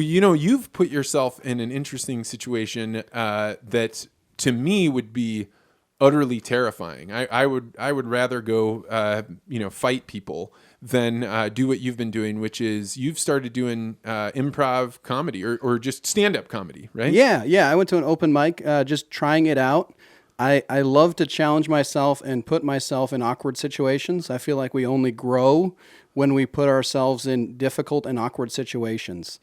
you've put yourself in an interesting situation that to me would be utterly terrifying. I would rather go, fight people than do what you've been doing, which is you've started doing improv comedy or just stand-up comedy, right? Yeah. I went to an open mic, just trying it out. I love to challenge myself and put myself in awkward situations. I feel like we only grow when we put ourselves in difficult and awkward situations.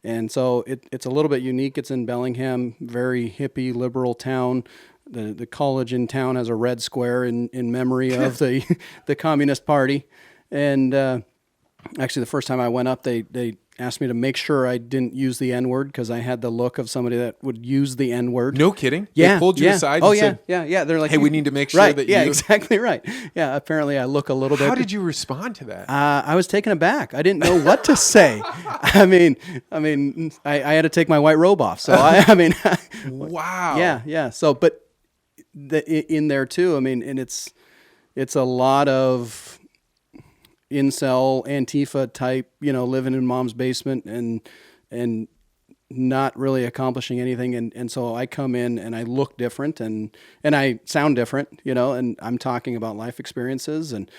And so it's a little bit unique. It's in Bellingham, very hippie, liberal town. The college in town has a red square in memory of the Communist Party. And actually, the first time I went up, they asked me to make sure I didn't use the N-word because I had the look of somebody that would use the N-word. No kidding? Yeah. They pulled you aside and said, yeah. They're like, hey, we need to make sure right, that yeah, you... exactly right. Yeah, apparently I look a little bit... How did you respond to that? I was taken aback. I didn't know what to say. I mean, I had to take my white robe off. So, Wow. Yeah. So, but in there too, I mean, and it's a lot of... incel Antifa type, living in mom's basement and not really accomplishing anything. And so I come in and I look different and I sound different, and I'm talking about life experiences. And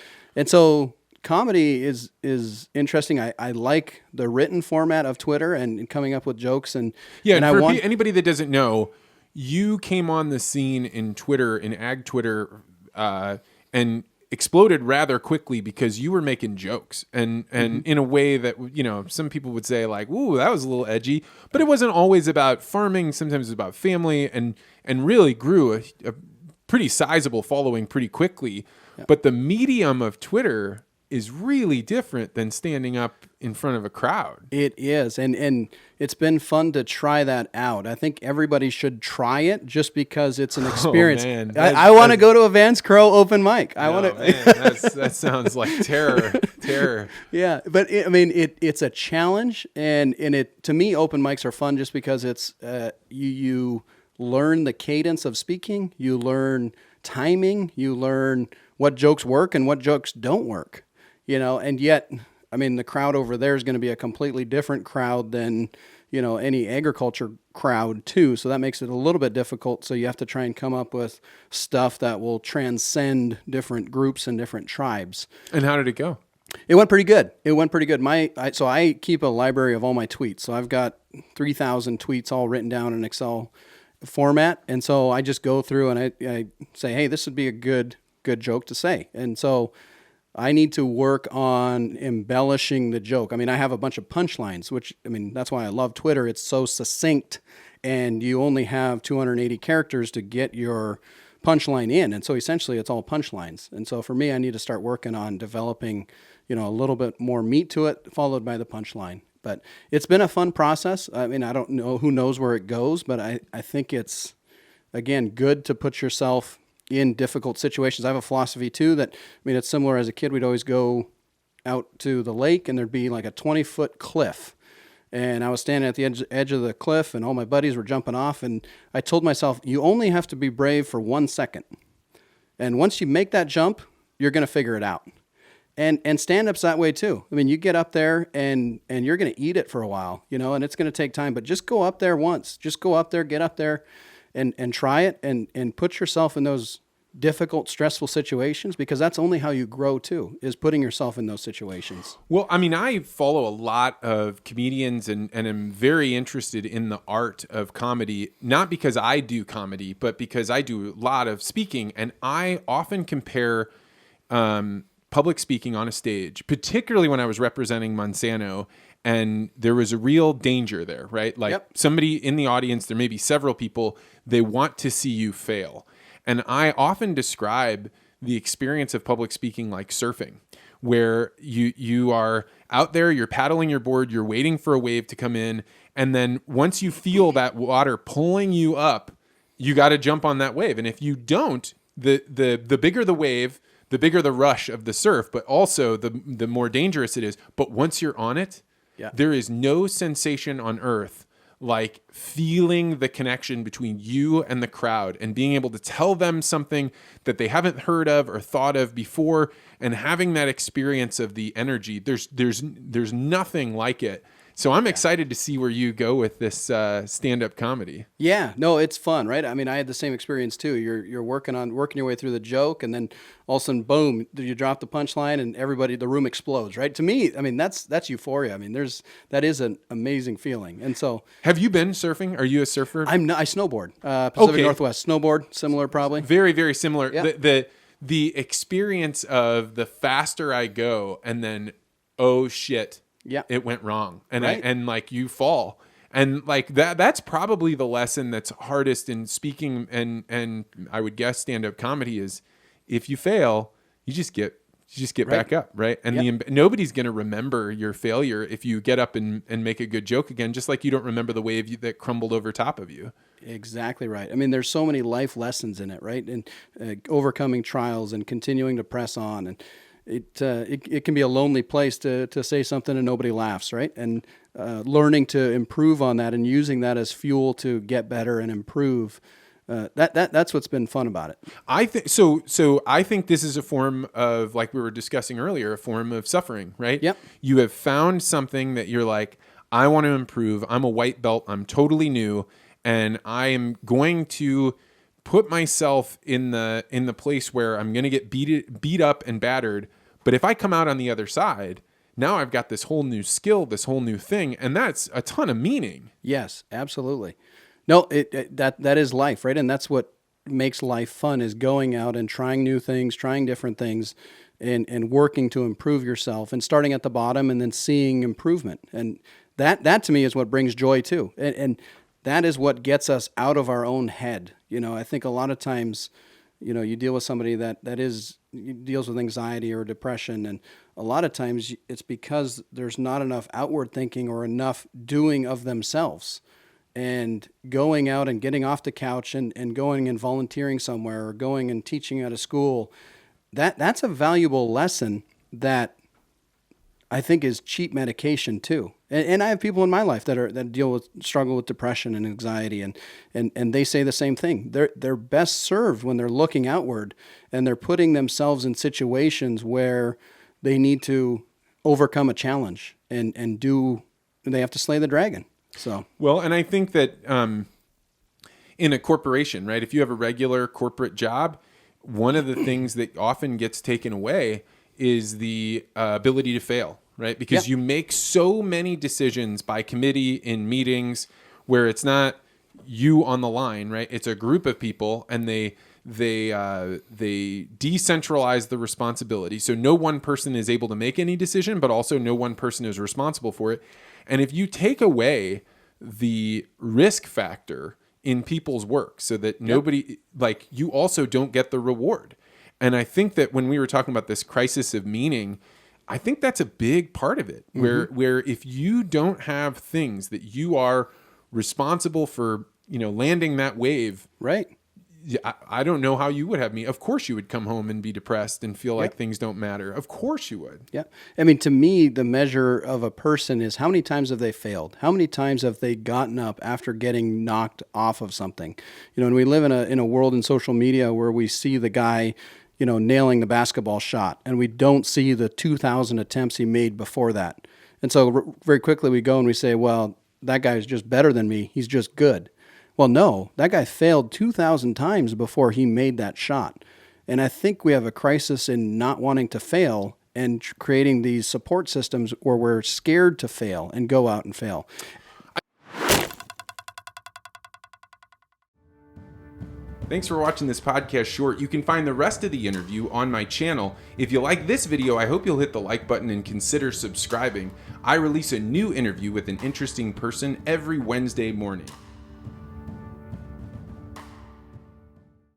so comedy is interesting. I like the written format of Twitter and coming up with jokes and anybody that doesn't know, you came on the scene in Twitter, in ag Twitter, and exploded rather quickly because you were making jokes and in a way that, some people would say like, ooh, that was a little edgy, but it wasn't always about farming. Sometimes it was about family and really grew a pretty sizable following pretty quickly. Yeah. But the medium of Twitter is really different than standing up in front of a crowd. It is. And it's been fun to try that out. I think everybody should try it just because it's an experience. Oh, man. I want to go to a Vance Crowe open mic. That sounds like terror. Yeah. But it's a challenge and to me, open mics are fun just because it's, you learn the cadence of speaking, you learn timing, you learn what jokes work and what jokes don't work. And yet, the crowd over there is going to be a completely different crowd than, any agriculture crowd too. So that makes it a little bit difficult. So you have to try and come up with stuff that will transcend different groups and different tribes. And how did it go? It went pretty good. So I keep a library of all my tweets. So I've got 3,000 tweets all written down in Excel format. And so I just go through and I say, hey, this would be a good joke to say. And so I need to work on embellishing the joke. I have a bunch of punchlines, which, that's why I love Twitter. It's so succinct, and you only have 280 characters to get your punchline in. And so essentially it's all punchlines. And so for me, I need to start working on developing, a little bit more meat to it, followed by the punchline. But it's been a fun process. I don't know, who knows where it goes, but I think it's, again, good to put yourself in difficult situations. I have a philosophy too that, it's similar. As a kid, we'd always go out to the lake and there'd be like a 20-foot cliff. And I was standing at the edge of the cliff and all my buddies were jumping off. And I told myself, you only have to be brave for 1 second. And once you make that jump, you're going to figure it out. And stand-up's that way too. You get up there and you're going to eat it for a while, and it's going to take time, but just go up there once. Just go up there, get up there. And try it and put yourself in those difficult, stressful situations, because that's only how you grow too, is putting yourself in those situations. Well, I follow a lot of comedians and am very interested in the art of comedy, not because I do comedy, but because I do a lot of speaking. And I often compare public speaking on a stage, particularly when I was representing Monsanto. And there was a real danger there, right? Like somebody in the audience, there may be several people, they want to see you fail. And I often describe the experience of public speaking like surfing, where you are out there, you're paddling your board, you're waiting for a wave to come in. And then once you feel that water pulling you up, you got to jump on that wave. And if you don't, the bigger the wave, the bigger the rush of the surf, but also the more dangerous it is. But once you're on it, there is no sensation on earth like feeling the connection between you and the crowd and being able to tell them something that they haven't heard of or thought of before, and having that experience of the energy. There's nothing like it So I'm excited to see where you go with this stand-up comedy. Yeah, no, it's fun, right? I mean, I had the same experience too. You're working your way through the joke, and then all of a sudden, boom, you drop the punchline, and the room explodes, right? To me, I mean, that's euphoria. I mean, that is an amazing feeling. And so, have you been surfing? Are you a surfer? I snowboard, Pacific Okay. Northwest snowboard, similar probably. Very, very similar. Yeah. The experience of the faster I go, and then oh shit, Yeah. it went wrong, and Right. and like you fall, and like that's probably the lesson that's hardest in speaking, and I would guess stand-up comedy is if you fail, you just get back up, right? And Yep. nobody's going to remember your failure if you get up and make a good joke again, just like you don't remember the wave that crumbled over top of you. Exactly right. I mean, there's so many life lessons in it, right? And overcoming trials and continuing to press on, and it can be a lonely place to say something and nobody laughs, right? And learning to improve on that and using that as fuel to get better and improve. That's what's been fun about it. I think so. So I think this is a form of, like we were discussing earlier, a form of suffering, right? Yep. You have found something that you're like, I want to improve. I'm a white belt. I'm totally new, and I am going to put myself in the place where I'm going to get beat up and battered. But if I come out on the other side, now I've got this whole new skill, this whole new thing, and that's a ton of meaning. Yes, absolutely. No, that is life, right? And that's what makes life fun, is going out and trying new things, trying different things, and working to improve yourself, and starting at the bottom and then seeing improvement. And that to me is what brings joy too. And that is what gets us out of our own head. You know, I think a lot of times, you know, you deal with somebody that deals with anxiety or depression, and a lot of times it's because there's not enough outward thinking or enough doing of themselves. And going out and getting off the couch and going and volunteering somewhere, or going and teaching at a school, that's a valuable lesson that I think is cheap medication too. And I have people in my life that struggle with depression and anxiety, and they say the same thing. They're best served when they're looking outward and they're putting themselves in situations where they need to overcome a challenge and they have to slay the dragon. So, well, and I think that in a corporation, right, if you have a regular corporate job, one of the things that often gets taken away is the ability to fail, right? Because you make so many decisions by committee in meetings where it's not you on the line, right? It's a group of people, and they decentralize the responsibility. So no one person is able to make any decision, but also no one person is responsible for it. And if you take away the risk factor in people's work so that nobody, like, you also don't get the reward. And I think that when we were talking about this crisis of meaning, I think that's a big part of it, where if you don't have things that you are responsible for, you know, landing that wave, right. I don't know how you would have me. Of course you would come home and be depressed and feel like things don't matter. Of course you would. Yeah. I mean, to me, the measure of a person is how many times have they failed? How many times have they gotten up after getting knocked off of something? You know, and we live in a world in social media where we see the guy, you know, nailing the basketball shot, and we don't see the 2,000 attempts he made before that. And so very quickly we go and we say, well, that guy's just better than me. He's just good. Well, no, that guy failed 2,000 times before he made that shot. And I think we have a crisis in not wanting to fail and creating these support systems where we're scared to fail and go out and fail. Thanks for watching this podcast short. You can find the rest of the interview on my channel. If you like this video, I hope you'll hit the like button and consider subscribing. I release a new interview with an interesting person every Wednesday morning.